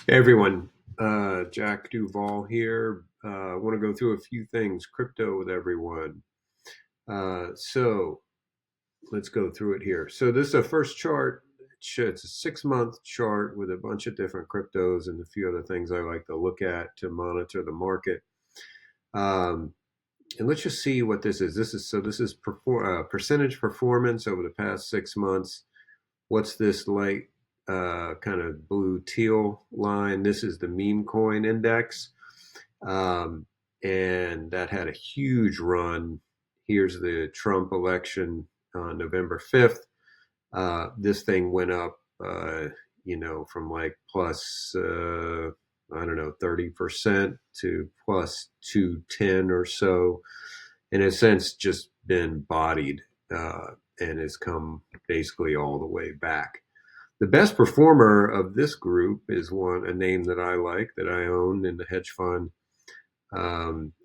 Hey everyone, Jack Duval here. I want to go through a few things crypto with everyone. So let's go through it here. So this is a first chart. It's a 6-month chart with a bunch of different cryptos and a few other things I like to look at to monitor the market. And let's just see what this is. This is percentage performance over the past 6 months. What's this light kind of blue teal line? This is the meme coin index. And that had a huge run. Here's the Trump election on November 5th. This thing went up, from like plus, I don't know, 30% to plus 210 or so. In a sense, just been bodied and has come basically all the way back. The best performer of this group is a name that I like, that I own in the hedge fund,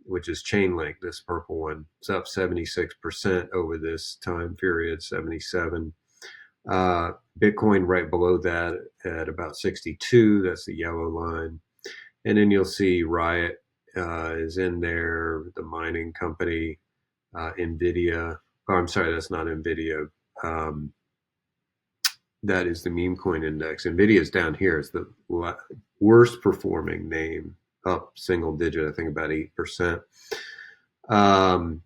which is Chainlink, this purple one. It's up 76% over this time period, 77. Bitcoin right below that at about 62. That's the yellow line. And then you'll see RIOT is in there, the mining company, NVDA. Oh, I'm sorry, that's not NVIDIA. That is the meme coin index. NVIDIA is down here. It's the worst performing name, up single digit, I think about 8%. And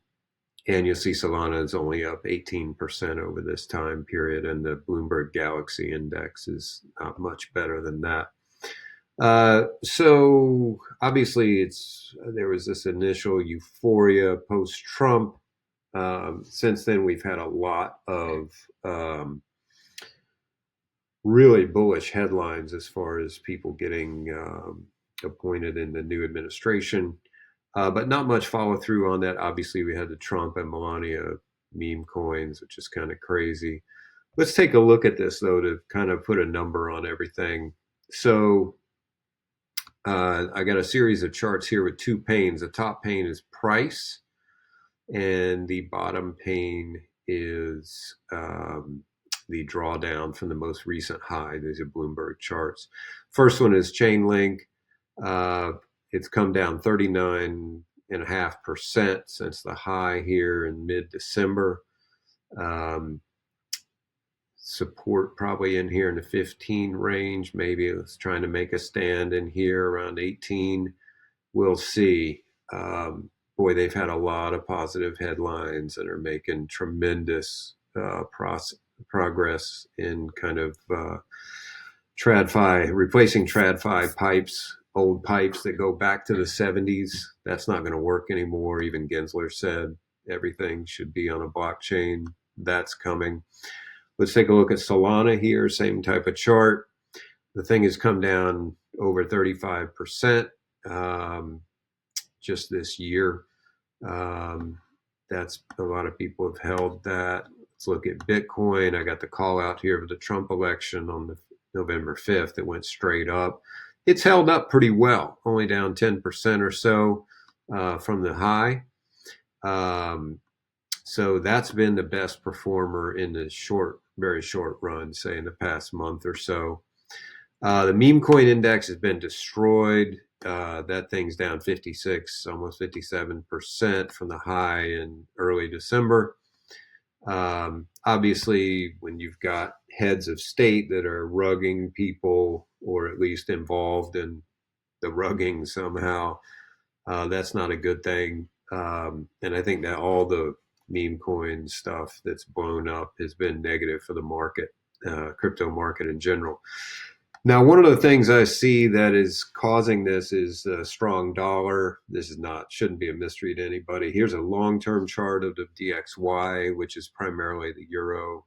you'll see Solana is only up 18% over this time period, and the Bloomberg Galaxy Index is not much better than that. So obviously there was this initial euphoria post-Trump. Since then, we've had a lot of really bullish headlines as far as people getting appointed in the new administration, but not much follow through on that. Obviously, we had the Trump and Melania meme coins, which is kind of crazy. Let's take a look at this, though, to kind of put a number on everything. So I got a series of charts here with two panes. The top pane is price, and the bottom pane is the drawdown from the most recent high. These are Bloomberg charts. First one is Chainlink. It's come down 39.5% since the high here in mid-December. Support probably in here in the 15 range. Maybe it's trying to make a stand in here around 18. We'll see. Boy, they've had a lot of positive headlines and are making tremendous progress in kind of TradFi, replacing TradFi pipes, old pipes that go back to the 70s. That's not going to work anymore. Even Gensler said everything should be on a blockchain. That's coming. Let's take a look at Solana here, same type of chart. The thing has come down over 35% just this year. That's a lot of people have held that. Let's look at Bitcoin. I got the call out here of the Trump election on the November 5th. It went straight up. It's held up pretty well, only down 10% or so from the high. So that's been the best performer in the very short run, say in the past month or so. The meme coin index has been destroyed. That thing's down 56, almost 57% from the high in early December. Obviously, when you've got heads of state that are rugging people, or at least involved in the rugging somehow, that's not a good thing. And I think that all the meme coin stuff that's blown up has been negative for the market, crypto market in general. Now, one of the things I see that is causing this is a strong dollar. This shouldn't be a mystery to anybody. Here's a long-term chart of the DXY, which is primarily the euro.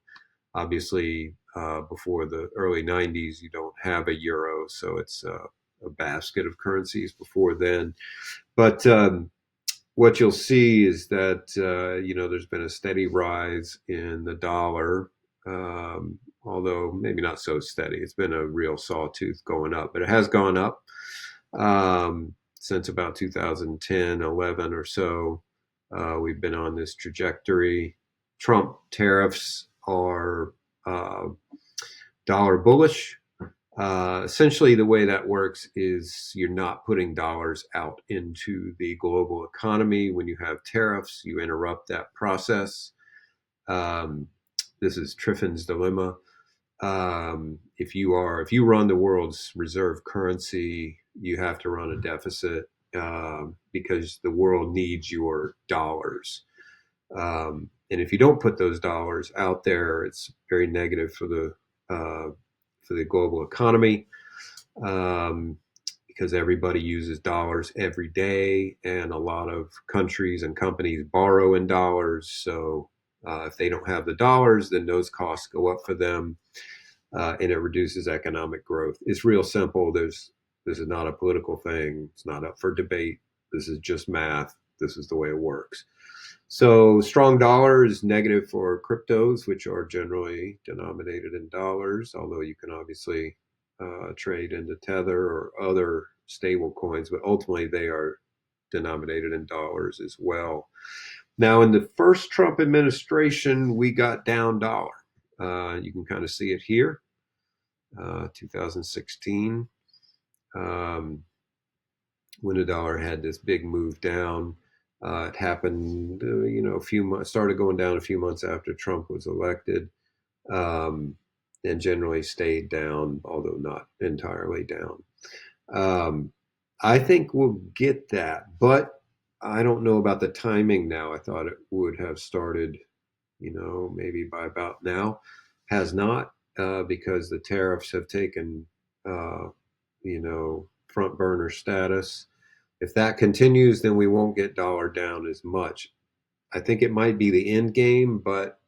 Obviously, before the early 90s, you don't have a euro, so it's a basket of currencies before then. But what you'll see is that, there's been a steady rise in the dollar, although maybe not so steady. It's been a real sawtooth going up, but it has gone up since about 2010, 11 or so. We've been on this trajectory. Trump tariffs are dollar bullish. Essentially, the way that works is you're not putting dollars out into the global economy. When you have tariffs, you interrupt that process. Um, this is Triffin's dilemma. If you run the world's reserve currency, you have to run a deficit because the world needs your dollars. And if you don't put those dollars out there, it's very negative for the global economy because everybody uses dollars every day, and a lot of countries and companies borrow in dollars. So if they don't have the dollars, then those costs go up for them, and it reduces economic growth. It's real simple. This is not a political thing. It's not up for debate. This is just math. This is the way it works. So strong dollar is negative for cryptos, which are generally denominated in dollars, although you can obviously trade into Tether or other stable coins, but ultimately they are denominated in dollars as well. Now, in the first Trump administration, we got down dollar. You can kind of see it here, 2016, when the dollar had this big move down. It happened, a few months, started going down a few months after Trump was elected, um, and generally stayed down, although not entirely down. Um, I think we'll get that, but I don't know about the timing now. I thought it would have started, maybe by about now. Has not, because the tariffs have taken, uh, front burner status. If that continues, then we won't get dollar down as much. I think it might be the end game, but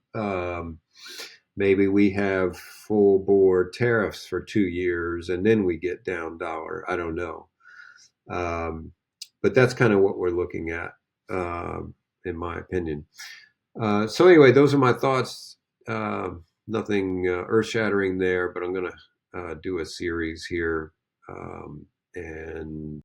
maybe we have full board tariffs for 2 years and then we get down dollar. I don't know. Um, but that's kind of what we're looking at, in my opinion. So anyway, those are my thoughts. Nothing earth shattering there, but I'm going to do a series here. And